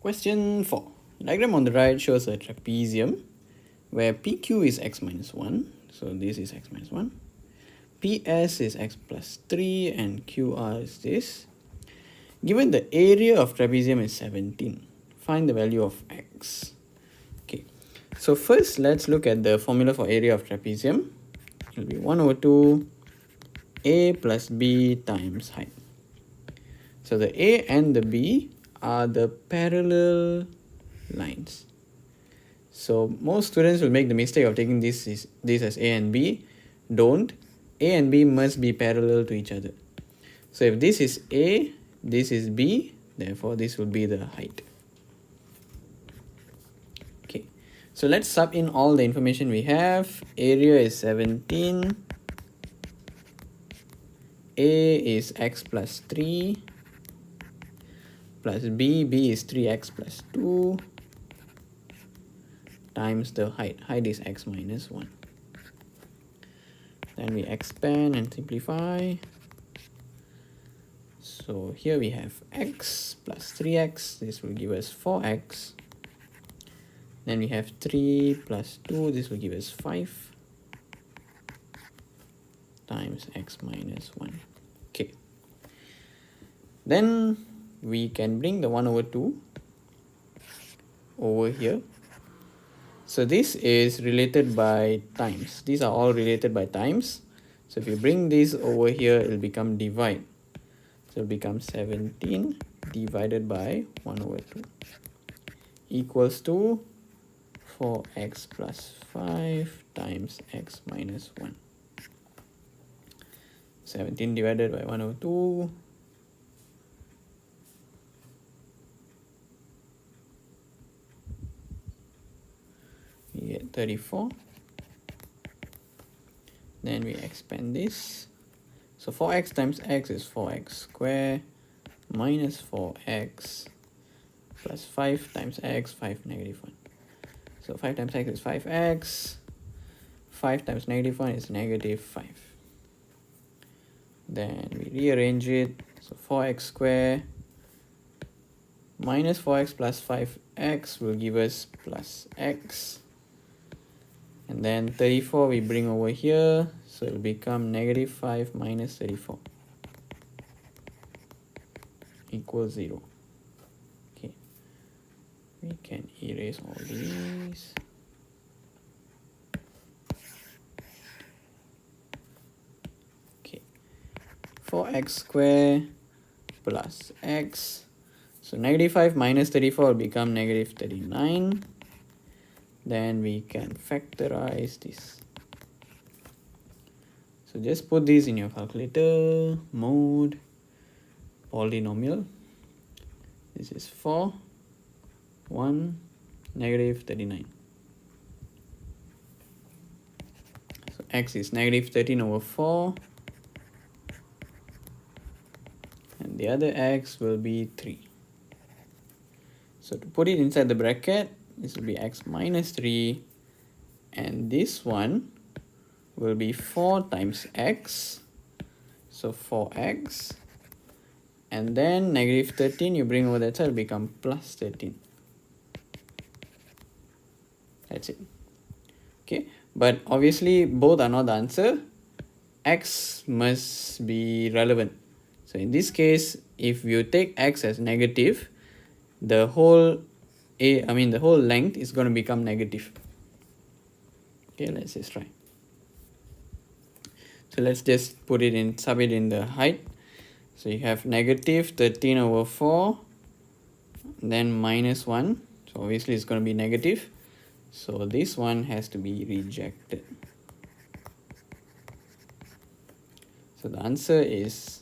Question 4. The diagram on the right shows a trapezium where PQ is x minus 1. So this is x minus 1. PS is x plus 3 and QR is this. Given the area of trapezium is 17, find the value of x. Okay, so first let's look at the formula for area of trapezium. It will be 1 over 2 A plus B times height. So the A and the B are the parallel lines. So most students will make the mistake of taking this as A and B. Don't. A and B must be parallel to each other. So if this is A, this is B, therefore this will be the height. Okay, so let's sub in all the information we have. Area is 17. A is x plus 3 plus B is 3x plus 2 times the height. Height is x minus 1. Then we expand and simplify. So here we have x plus 3x. This will give us 4x. Then we have 3 plus 2. This will give us 5 times x minus 1. Okay. Then we can bring the 1 over 2 over here. So this is related by times. These are all related by times. So if you bring this over here, it will become divide. So it will become 17 divided by 1 over 2 equals to 4x plus 5 times x minus 1. 17 divided by 1 over 2. We get 34. Then we expand this. So 4x times x is 4x squared minus 4x plus 5 times x, 5 negative 1. So 5 times x is 5x. 5 times negative 1 is negative 5. Then we rearrange it. So 4x squared minus 4x plus 5x will give us plus x. And then 34 we bring over here, so it will become negative 5 minus 34 equals 0. Okay, we can erase all these. Okay, 4x squared plus x. So negative 5 minus 34 will become negative 39. Then we can factorize this. So just put this in your calculator. Mode polynomial. This is 4, 1, negative 39. So x is negative 13 over 4. And the other x will be 3. So to put it inside the bracket, this will be x minus 3, and this one will be 4 times x, so 4x, and then negative 13 you bring over that side, will become plus 13. That's it. Okay, but obviously both are not the answer. X must be relevant. So in this case, if you take x as negative, the whole the whole length is going to become negative. Okay, let's just try. So let's just sub it in the height. So you have negative 13 over 4, then minus 1. So obviously it's going to be negative. So this one has to be rejected. So the answer is